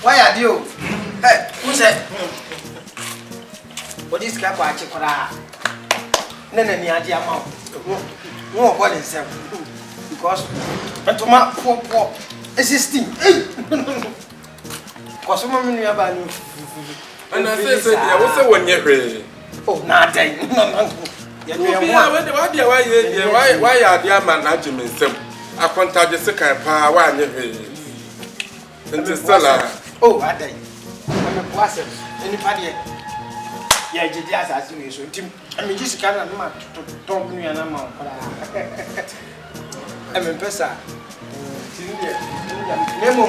Why are you? Hey, who said? What is Kappa Chikora? Nene Niadia Mount. No, what is that? Because Patoma poor assisting. Because some of you are bad. And I said, I was a 1 year. Oh, nothing. Why are the management? I contact the second power 1 year. And the seller. Oh, I think I'm a person. Anybody? Yeah, just as you so. I mean, just can't talk me and I'm out. I'm a person. Nemo,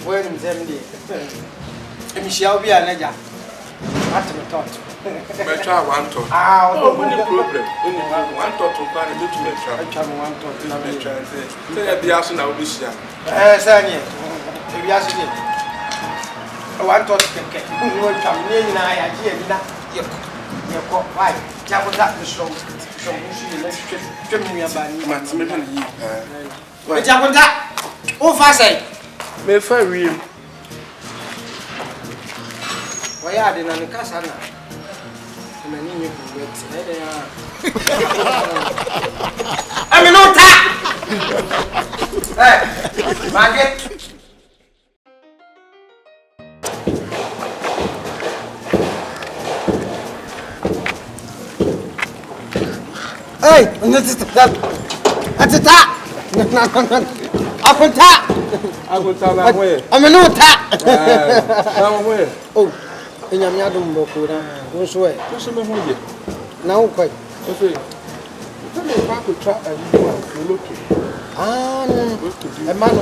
where in 70? And shall be a ledger. What to thought? My child want to. Oh, any problem? Any one thought to plan a little bit. I one thought to have a chance. Say at the action of this year. Sanya, if you ask me, I want to get you will come near and I hear your cock. Why? Jabba that the show. So, let's trim me about you. What Jabba that? Oh, fast say. May fire real. Why are they on the Casana? I mean, no tap! Hey, Margaret! Hey, that's it. That's it. I will tell that way. I'm a no tap. Oh. In your yadum bokura, what's way? Now, quite. Okay. Tell me if I could try and look. Ah, a man.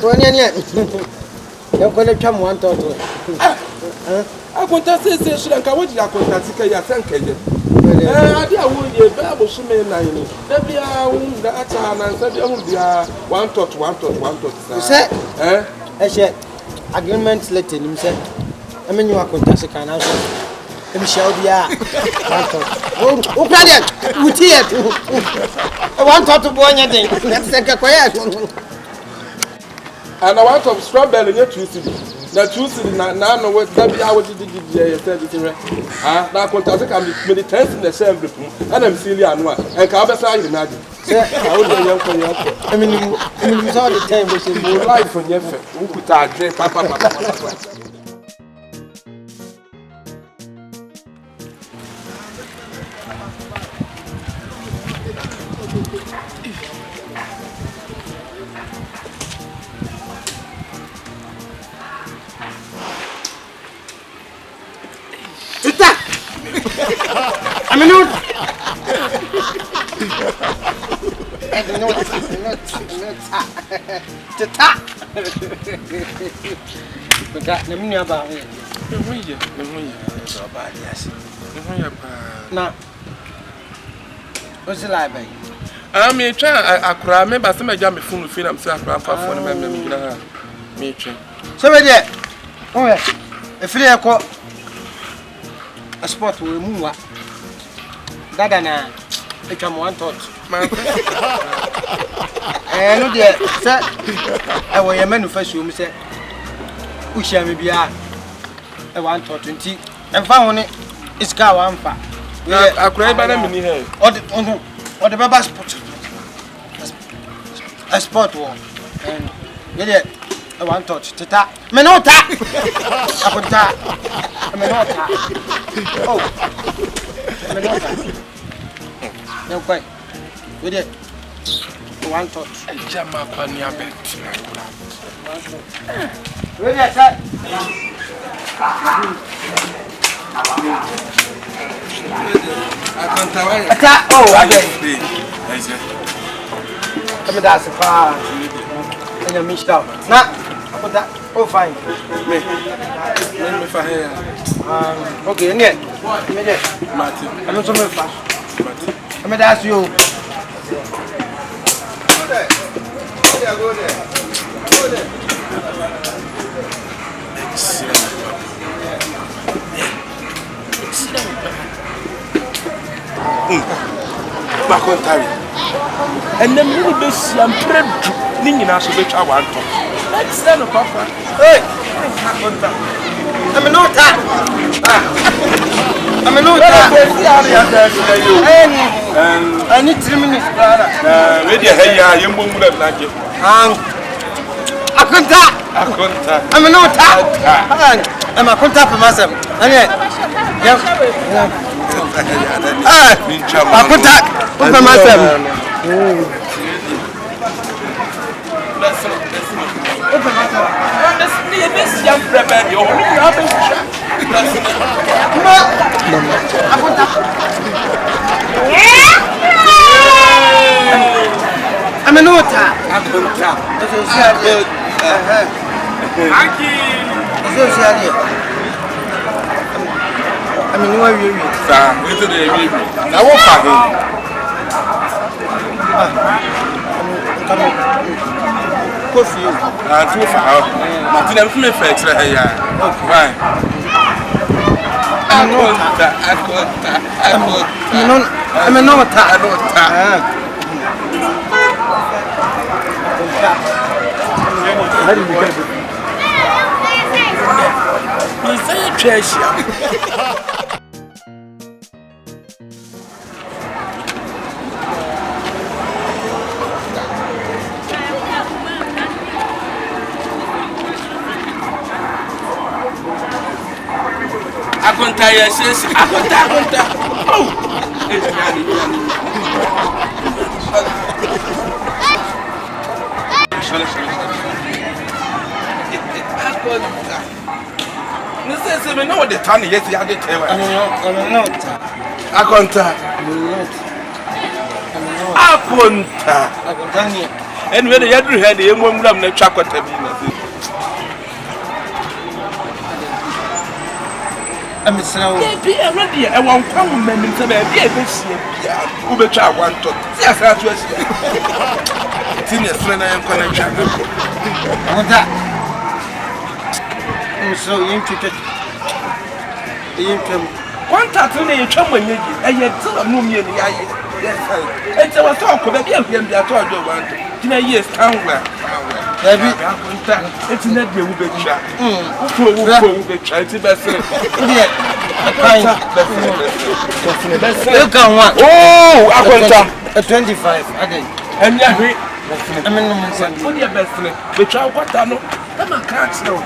When yet, you're going to come one thought. I want to say, I want you to contact your thank you. I would be a Bible swimming. There be a wound that and said, there will be a one thought. Eh? I said, agreement let him say. I mean, you are contact can answer. I'm sure we are. Oh, Claudia, with here. I want to go anything. Let's take a quiet. And I want to strawberry yet Tuesday. That Tuesday, now what that be our DD. Ah, now contact can be many times in the same group. And I'm silly and one. And Cabasa, you imagine. I mean, it's all the time we say more life on your face. Who could I drink? Papa. I mean, now, what's the library? I mean, I could remember some jam before film self for me. So, oh, if you are a spot will move. That and I come one thought. And dear, sir, I will a manufacturer, Mr. We shall be a 120 and found it. It's car one far. I cried by them in here. Or the Baba spot. A spot war. And yet, I want touch to tap. Menota! I could tap. Menota. Oh, Menota. No, quite. With it. One touch. And jam up on your bed. Where is that? I can't tell you. Oh, I get it. Come and that's a far. And you missed out. Nah, put that. Oh, fine. Let me for here. Okay, and yet, Martin. I'm not so much fast. I'm going to ask you. Go there. Back on time. And then we will be some Ninny now so which I want to. Let's stand up, Papa. Hey! I'm a nota! I'm a nota! I need 3 minutes, brother. Maybe a young woman like it. I'm a nota! I'm a contact for myself. I contact for myself. This young rebel, you're I'm a nota. I mean, where you I won't coffee. Too far. Martin, I'm feeling fixed. Okay. I'm a nota. Akonta yes, akonta. Oh. This is no the time yes you had to tell. I'm not. Akonta. And when you had the young woman na chakota bi. I'm so ready. I want come men to be a this year. Who bet I want to? Yes, I was. Senior friend, I am connection. I want that. I'm so interested. One tattoo in your chum when you did, and yet still a moon in the eye. Yes, and so I talk about him. I told you one. In a year's town where it's not the Ubecha. Who be trying to best. Oh, I want a 25. And yeah, I mean, what your best friend, which I want to know. I'm a cat now.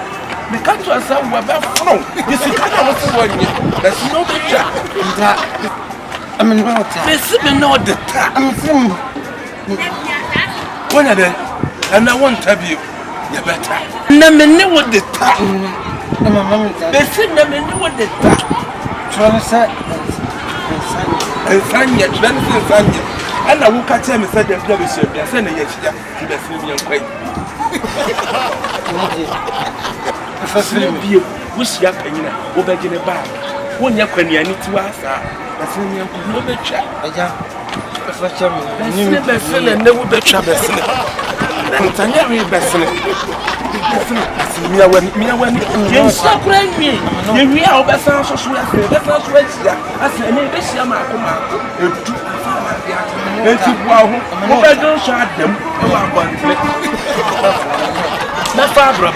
The country has some web from. You see, I was one year. There's no picture. I mean, not. They know the time. One of them, and I won't have you. You better. Never know what the time. They say never know what the time. And Sanya, Sanya. And I will catch him and say, there's no issue. They're sending it to the Syrian quay. First, you wish you can go back in a bag. When you're going to ask, that's when you're going to chat. I never feel and never be trouble. I'm very best. Me, you surprise me. You are best also swear. That's not swear. I said, maybe she am I don't shot them. My father,